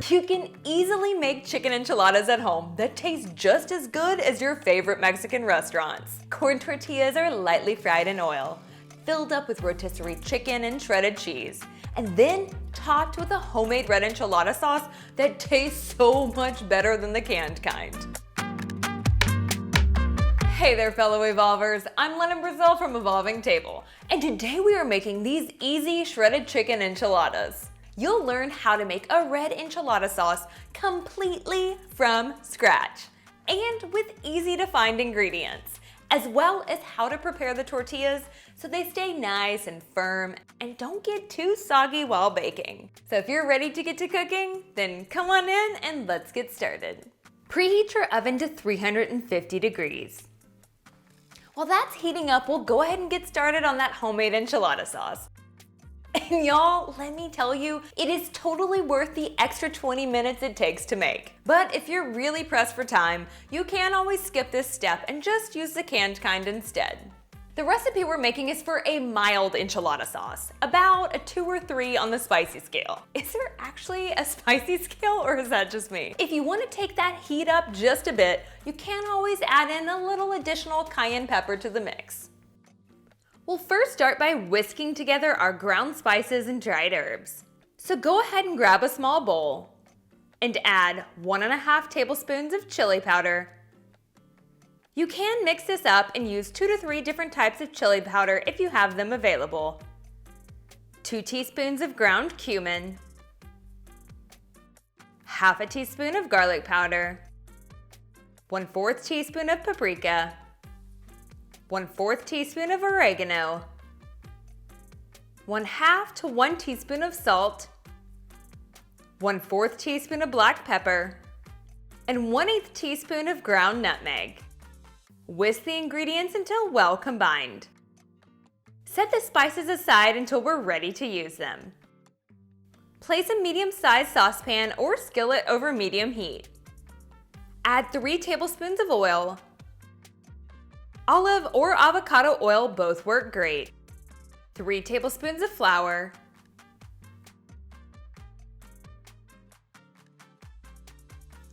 You can easily make chicken enchiladas at home that taste just as good as your favorite Mexican restaurants. Corn tortillas are lightly fried in oil, filled up with rotisserie chicken and shredded cheese, and then topped with a homemade red enchilada sauce that tastes so much better than the canned kind. Hey there, fellow evolvers. I'm Lennon Brazil from Evolving Table, and today we are making these easy shredded chicken enchiladas. You'll learn how to make a red enchilada sauce completely from scratch and with easy to find ingredients, as well as how to prepare the tortillas so they stay nice and firm and don't get too soggy while baking. So if you're ready to get to cooking, then come on in and let's get started. Preheat your oven to 350 degrees. While that's heating up, we'll go ahead and get started on that homemade enchilada sauce. And y'all, let me tell you, it is totally worth the extra 20 minutes it takes to make. But if you're really pressed for time, you can always skip this step and just use the canned kind instead. The recipe we're making is for a mild enchilada sauce, about a 2 or 3 on the spicy scale. Is there actually a spicy scale, or is that just me? If you want to take that heat up just a bit, you can always add in a little additional cayenne pepper to the mix. We'll first start by whisking together our ground spices and dried herbs. So go ahead and grab a small bowl and add 1½ tablespoons of chili powder. You can mix this up and use 2 to 3 different types of chili powder if you have them available. 2 teaspoons of ground cumin, ½ teaspoon of garlic powder, 1/4 teaspoon of paprika, 1/4 teaspoon of oregano, 1/2 to 1 teaspoon of salt, 1/4 teaspoon of black pepper, and 1/8 teaspoon of ground nutmeg. Whisk the ingredients until well combined. Set the spices aside until we're ready to use them. Place a medium-sized saucepan or skillet over medium heat. Add 3 tablespoons of oil. Olive or avocado oil both work great. 3 tablespoons of flour.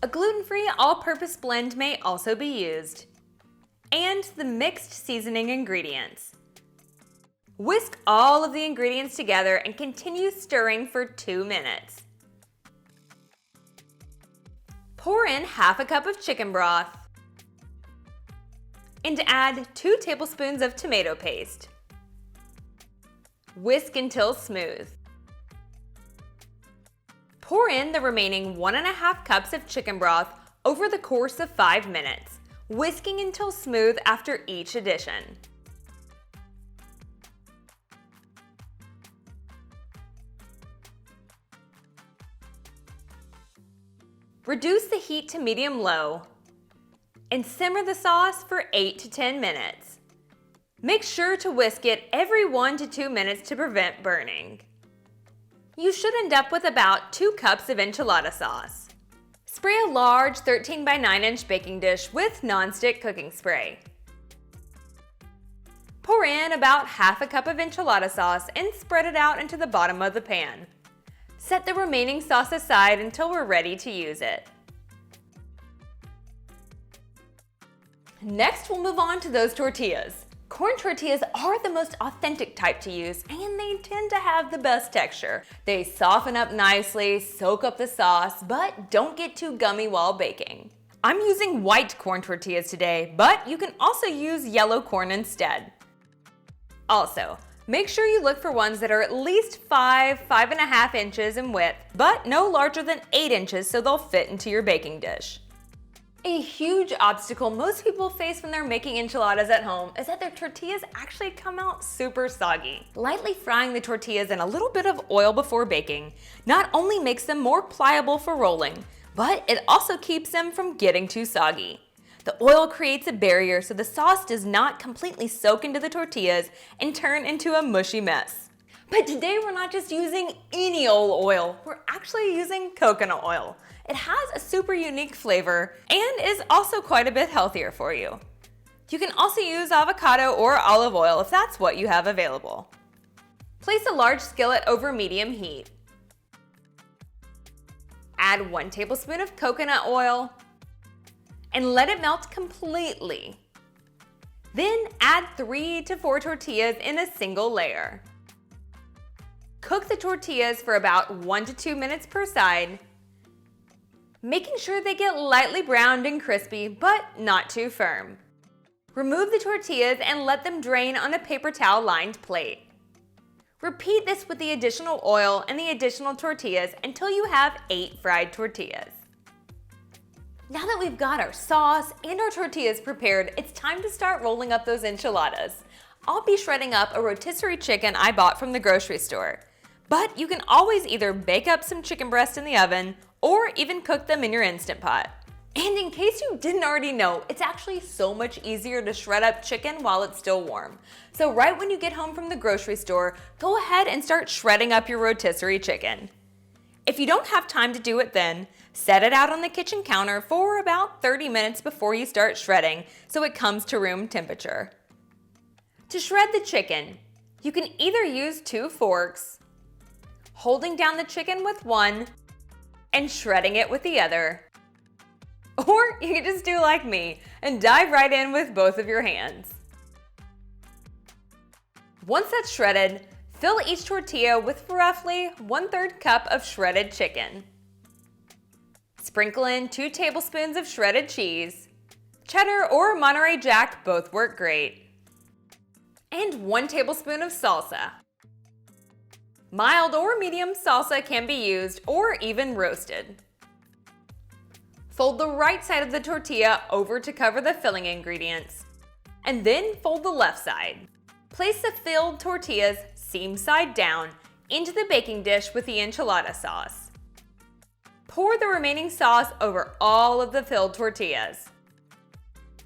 A gluten-free all-purpose blend may also be used. And the mixed seasoning ingredients. Whisk all of the ingredients together and continue stirring for 2 minutes. Pour in ½ cup of chicken broth and add 2 tablespoons of tomato paste. Whisk until smooth. Pour in the remaining 1½ cups of chicken broth over the course of 5 minutes, whisking until smooth after each addition. Reduce the heat to medium-low and simmer the sauce for 8 to 10 minutes. Make sure to whisk it every 1 to 2 minutes to prevent burning. You should end up with about 2 cups of enchilada sauce. Spray a large 13 by 9 inch baking dish with nonstick cooking spray. Pour in about ½ cup of enchilada sauce and spread it out into the bottom of the pan. Set the remaining sauce aside until we're ready to use it. Next, we'll move on to those tortillas. Corn tortillas are the most authentic type to use, and they tend to have the best texture. They soften up nicely, soak up the sauce, but don't get too gummy while baking. I'm using white corn tortillas today, but you can also use yellow corn instead. Also, make sure you look for ones that are at least 5.5 inches in width, but no larger than 8 inches so they'll fit into your baking dish. A huge obstacle most people face when they're making enchiladas at home is that their tortillas actually come out super soggy. Lightly frying the tortillas in a little bit of oil before baking not only makes them more pliable for rolling, but it also keeps them from getting too soggy. The oil creates a barrier so the sauce does not completely soak into the tortillas and turn into a mushy mess. But today we're not just using any old oil, we're actually using coconut oil. It has a super unique flavor and is also quite a bit healthier for you. You can also use avocado or olive oil if that's what you have available. Place a large skillet over medium heat. Add add 1 tablespoon of coconut oil and let it melt completely. Then add 3 to 4 tortillas in a single layer. Cook the tortillas for about 1 to 2 minutes per side, making sure they get lightly browned and crispy, but not too firm. Remove the tortillas and let them drain on a paper towel lined plate. Repeat this with the additional oil and the additional tortillas until you have 8 fried tortillas. Now that we've got our sauce and our tortillas prepared, it's time to start rolling up those enchiladas. I'll be shredding up a rotisserie chicken I bought from the grocery store. But you can always either bake up some chicken breast in the oven or even cook them in your Instant Pot. And in case you didn't already know, it's actually so much easier to shred up chicken while it's still warm. So right when you get home from the grocery store, go ahead and start shredding up your rotisserie chicken. If you don't have time to do it then, set it out on the kitchen counter for about 30 minutes before you start shredding so it comes to room temperature. To shred the chicken, you can either use 2 forks, holding down the chicken with one, and shredding it with the other. Or you can just do like me and dive right in with both of your hands. Once that's shredded, fill each tortilla with roughly 1/3 cup of shredded chicken. Sprinkle in 2 tablespoons of shredded cheese. Cheddar or Monterrey Jack both work great. And 1 tablespoon of salsa. Mild or medium salsa can be used or even roasted. Fold the right side of the tortilla over to cover the filling ingredients, and then fold the left side. Place the filled tortillas seam side down into the baking dish with the enchilada sauce. Pour the remaining sauce over all of the filled tortillas.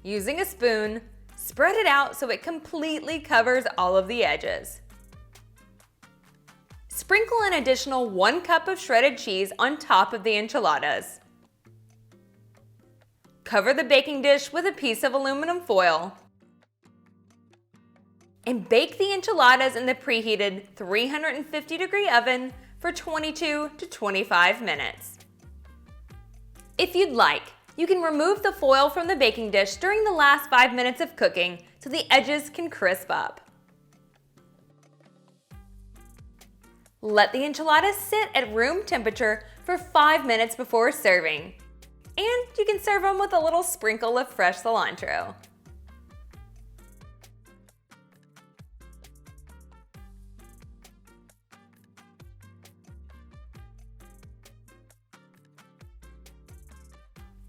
Using a spoon, spread it out so it completely covers all of the edges. Sprinkle an additional 1 cup of shredded cheese on top of the enchiladas. Cover the baking dish with a piece of aluminum foil. And bake the enchiladas in the preheated 350-degree oven for 22 to 25 minutes. If you'd like, you can remove the foil from the baking dish during the last 5 minutes of cooking so the edges can crisp up. Let the enchiladas sit at room temperature for 5 minutes before serving. And you can serve them with a little sprinkle of fresh cilantro.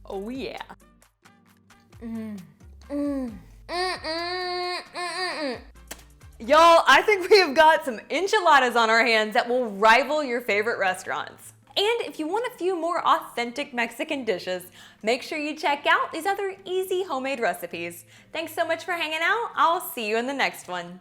Oh yeah. Y'all, I think we have got some enchiladas on our hands that will rival your favorite restaurants. And if you want a few more authentic Mexican dishes, make sure you check out these other easy homemade recipes. Thanks so much for hanging out. I'll see you in the next one.